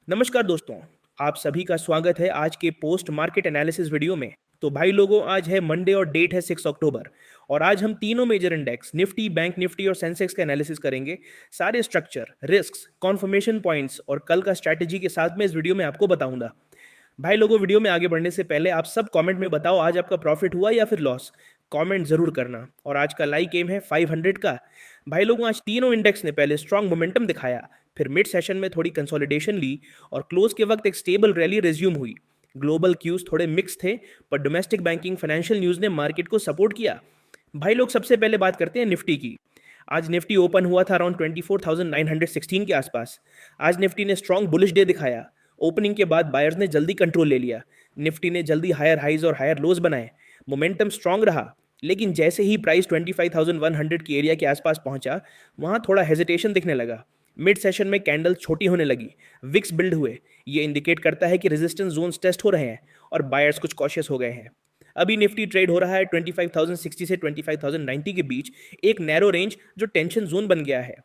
नमस्कार दोस्तों, आप सभी का स्वागत है आज के पोस्ट मार्केट एनालिसिस वीडियो में। तो भाई लोगों, आज है मंडे और डेट है 6 अक्टूबर और आज हम तीनों major index Nifty, bank Nifty और सेंसेक्स का एनालिसिस करेंगे। सारे स्ट्रक्चर, रिस्क्स, कॉन्फर्मेशन पॉइंट्स और कल का स्ट्रैटेजी के साथ में इस वीडियो में आपको बताऊंगा। भाई लोगों, वीडियो में आगे बढ़ने से पहले आप सब कमेंट में बताओ आज आपका प्रॉफिट हुआ या फिर लॉस। कमेंट जरूर करना। और आज का लाइक एम है 500 का। भाई लोगों, आज तीनों इंडेक्स ने पहले स्ट्रांग मोमेंटम दिखाया, फिर मिड सेशन में थोड़ी कंसोलिडेशन ली और क्लोज के वक्त एक स्टेबल रैली रिज्यूम हुई। ग्लोबल क्यूज थोड़े मिक्स थे, पर डोमेस्टिक बैंकिंग फाइनेंशियल न्यूज ने मार्केट को सपोर्ट किया। भाई लोग, सबसे पहले बात करते हैं निफ्टी की। आज निफ्टी ओपन हुआ था अराउंड 24,916 के आसपास। आज निफ्टी ने स्ट्रांग बुलिश डे दिखाया। ओपनिंग के बाद बायर्स ने जल्दी कंट्रोल ले लिया। निफ्टी ने जल्दी हायर हाइज और हायर लोज बनाए। मोमेंटम स्ट्रांग रहा, लेकिन जैसे ही प्राइस 25,100 की एरिया के आसपास पहुंचा, वहां थोड़ा हेजिटेशन दिखने लगा। मिड सेशन में कैंडल छोटी होने लगी, विक्स बिल्ड हुए। ये इंडिकेट करता है कि रेजिस्टेंस जोन्स टेस्ट हो रहे हैं और बायर्स कुछ कॉशियस हो गए हैं। अभी निफ्टी ट्रेड हो रहा है 25,060 से 25,090 के बीच, एक नैरो रेंज जो टेंशन जोन बन गया है।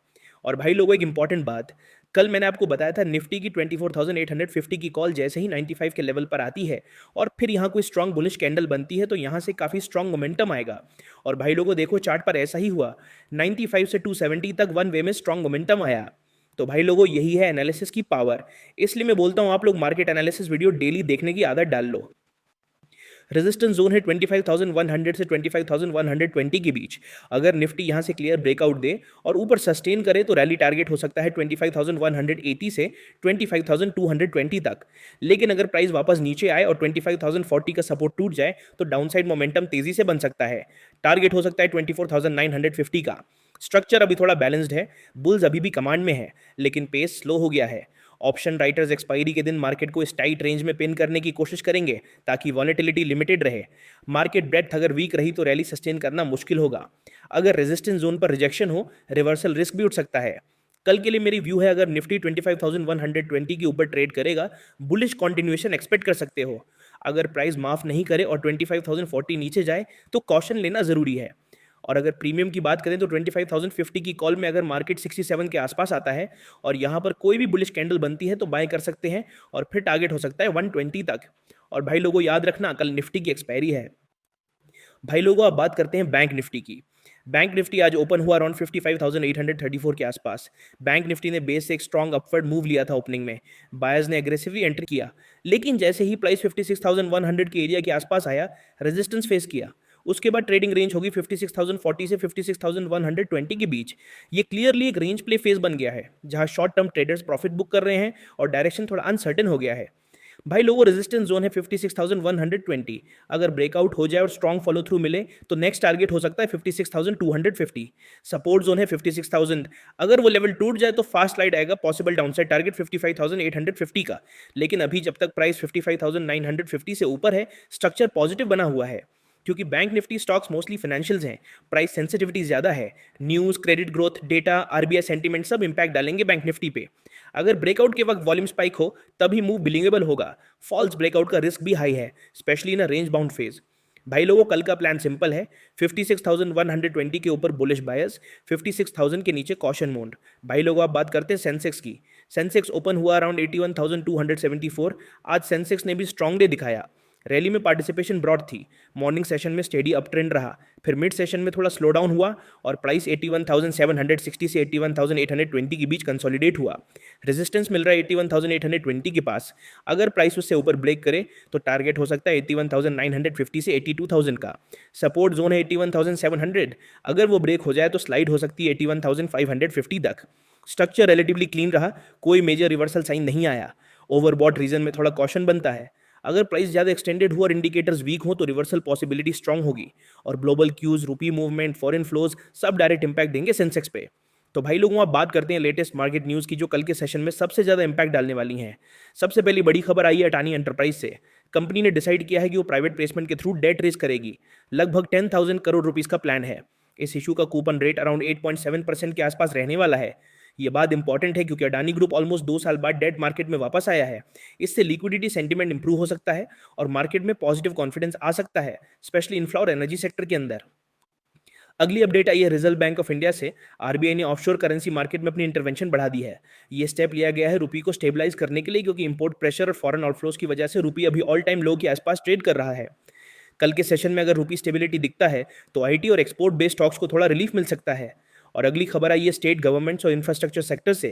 और भाई लोगों, एक इंपॉर्टेंट बात, कल मैंने आपको बताया था निफ्टी की 24,850 की कॉल जैसे ही 95 के लेवल पर आती है और फिर यहाँ कोई स्ट्रांग बुलिश कैंडल बनती है तो यहाँ से काफ़ी स्ट्रांग मोमेंटम आएगा। और भाई लोगों, देखो चार्ट पर ऐसा ही हुआ। 95 से 270 तक वन वे में स्ट्रांग मोमेंटम आया। तो भाई लोगों, यही है एनालिसिस की पावर। इसलिए मैं बोलता हूँ आप लोग मार्केट एनालिसिस वीडियो डेली देखने की आदत डाल लो। रेजिस्टेंस जोन है 25,100 से 25,120 के बीच। अगर निफ्टी यहां से क्लियर ब्रेकआउट दे और ऊपर सस्टेन करे तो रैली टारगेट हो सकता है 25,180 से 25,220 तक। लेकिन अगर प्राइस वापस नीचे आए और 25,040 का सपोर्ट टूट जाए तो डाउनसाइड मोमेंटम तेजी से बन सकता है। टारगेट हो सकता है 24,950 का। स्ट्रक्चर अभी थोड़ा बैलेंस्ड है। बुल्स अभी भी कमांड में है, लेकिन पेस स्लो हो गया है। ऑप्शन राइटर्स एक्सपायरी के दिन मार्केट को इस टाइट रेंज में पिन करने की कोशिश करेंगे ताकि वॉलेटिलिटी लिमिटेड रहे। मार्केट ब्रेड्थ अगर वीक रही तो रैली सस्टेन करना मुश्किल होगा। अगर रेजिस्टेंस जोन पर रिजेक्शन हो, रिवर्सल रिस्क भी उठ सकता है। कल के लिए मेरी व्यू है, अगर निफ्टी 25,120 के ऊपर ट्रेड करेगा, बुलिश कंटिन्यूएशन एक्सपेक्ट कर सकते हो। अगर प्राइस माफ नहीं करे और 25,040 नीचे जाए तो कॉशन लेना जरूरी है। और अगर प्रीमियम की बात करें तो 25,050 की कॉल में अगर मार्केट 67 के आसपास आता है और यहाँ पर कोई भी बुलिश कैंडल बनती है तो बाय कर सकते हैं और फिर टारगेट हो सकता है 120 तक। और भाई लोगों, याद रखना कल निफ्टी की एक्सपायरी है। भाई लोगों, अब बात करते हैं बैंक निफ्टी की। बैंक निफ्टी आज ओपन हुआ अराउंड 55,834 के आसपास। बैंक निफ्टी ने बेस से एक स्ट्रॉन्ग अपवर्ड मूव लिया था ओपनिंग में। बायर्स ने एग्रेसिवली एंट्री किया, लेकिन जैसे ही प्राइस 56,100 के एरिया के आसपास आया, रेजिस्टेंस फेस किया। उसके बाद ट्रेडिंग रेंज होगी 56,040 से 56,120 के बीच। ये क्लियरली एक रेंज प्ले फेज बन गया है जहां short term traders profit book कर रहे हैं और डायरेक्शन थोड़ा अनसर्टेन हो गया है। भाई लोगों, रेजिस्टेंस जोन है 56,120। अगर ब्रेकआउट हो जाए और स्ट्रॉन्ग फॉलो थ्रू मिले तो नेक्स्ट टारगेट हो सकता है 56,250। सपोर्ट जोन है 56,000। अगर वो लेवल टूट जाए तो फास्ट स्लाइड आएगा पॉसिबल डाउनसाइड टारगेट 55,850 का। लेकिन अभी जब तक प्राइस 55,950 से ऊपर है, स्ट्रक्चर पॉजिटिव बना हुआ है। क्योंकि bank Nifty stocks mostly financials हैं, प्राइस सेंसिटिविटी ज्यादा है। News, credit growth data, RBI sentiment सब इंपैक्ट डालेंगे बैंक निफ्टी पे। अगर ब्रेकआउट के वक्त वॉल्यूम स्पाइक हो तभी मूव बिलीवेबल होगा। फॉल्स ब्रेकआउट का रिस्क भी हाई है, specially in range bound phase. भाई लोगों, कल का प्लान सिंपल है। 56,120 के ऊपर बुलिश बायर्स, 56,000 के नीचे कॉशन मोड। भाई लोगों, आप बात करते हैं सेंसेक्स की। सेंसेक्स ओपन हुआ अराउंड 81,274। आज सेंसेक्स ने भी स्ट्रांग डे दिखाया। रैली में पार्टिसिपेशन ब्रॉड थी। मॉर्निंग सेशन में स्टेडी अप ट्रेंड रहा, फिर मिड सेशन में थोड़ा स्लो डाउन हुआ और प्राइस 81,760 से 81,820 के बीच कंसोलिडेट हुआ। रेजिस्टेंस मिल रहा है 81,820 के पास। अगर प्राइस उससे ऊपर ब्रेक करे तो टारगेट हो सकता है 81,950 से 82,000 का। सपोर्ट जोन है 81,700। अगर वो ब्रेक हो जाए तो स्लाइड हो सकती है 81,550 तक। स्ट्रक्चर रिलेटिवली क्लीन रहा, कोई मेजर रिवर्सल साइन नहीं आया। ओवरबॉट रीजन में थोड़ा कॉशन बनता है। अगर प्राइस ज़्यादा एक्सटेंडेड हुआ और इंडिकेटर्स वीक हो तो रिवर्सल पॉसिबिलिटी स्ट्रांग होगी। और ग्लोबल क्यूज, रुपी मूवमेंट, फॉरेन फ्लोज सब डायरेक्ट इंपैक्ट देंगे सेंसेक्स पे। तो भाई लोगों, आप बात करते हैं लेटेस्ट मार्केट न्यूज़ की जो कल के सेशन में सबसे ज़्यादा इंपैक्ट डालने वाली हैं। सबसे पहली बड़ी खबर आई है अडानी एंटरप्राइज से। कंपनी ने डिसाइड किया है कि वो प्राइवेट प्लेसमेंट के थ्रू डेट रेज करेगी। लगभग 10,000 करोड़ रुपीज़ का प्लान है। इस इशू का कूपन रेट अराउंड 8.7% के आसपास रहने वाला है। ये बात इंपॉर्टेंट है क्योंकि अडानी ग्रुप ऑलमोस्ट 2 साल बाद डेट मार्केट में वापस आया है। इससे लिक्विडिटी सेंटीमेंट इंप्रूव हो सकता है और मार्केट में पॉजिटिव कॉन्फिडेंस आ सकता है, स्पेशली इंफ्रा और एनर्जी सेक्टर के अंदर। अगली अपडेट आई है रिजर्व बैंक ऑफ इंडिया से। आरबीआई ने ऑफशोर करेंसी मार्केट में अपनी इंटरवेंशन बढ़ा दी है। ये स्टेप लिया गया है रुपये को स्टेबलाइज करने के लिए, क्योंकि इंपोर्ट प्रेशर और फॉरेन आउटफ्लोज की वजह से रुपये अभी ऑल टाइम लो के आसपास ट्रेड कर रहा है। कल के सेशन में अगर रुपी स्टेबिलिटी दिखता है तो आईटी और एक्सपोर्ट बेस्ड स्टॉक्स को थोड़ा रिलीफ मिल सकता है। और अगली खबर आई है स्टेट गवर्नमेंट्स और इंफ्रास्ट्रक्चर सेक्टर से।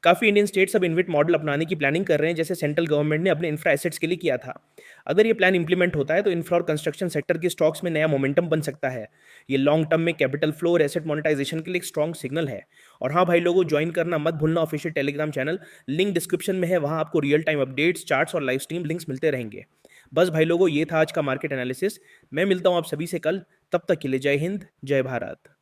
काफी इंडियन स्टेट्स अब इन्वेट मॉडल अपनाने की प्लानिंग कर रहे हैं, जैसे सेंट्रल गवर्नमेंट ने अपने इंफ्रा एसेट्स के लिए किया था। अगर ये प्लान इंप्लीमेंट होता है तो इंफ्रा और कंस्ट्रक्शन सेक्टर के स्टॉक्स में नया मोमेंटम बन सकता है। ये लॉन्ग टर्म में कैपिटल फ्लो और एसेट मोनेटाइजेशन के लिए एक स्ट्रॉन्ग सिग्नल है। और हाँ भाई लोगों, ज्वाइन करना मत भूलना official Telegram channel. Link description में है, वहाँ आपको रियल टाइम अपडेट्स, चार्ट्स और लाइव स्ट्रीम लिंक्स मिलते रहेंगे। बस भाई लोगों, ये था आज का मार्केट एनालिसिस। मैं मिलता हूँ आप सभी से कल। तब तक के लिए जय हिंद, जय भारत।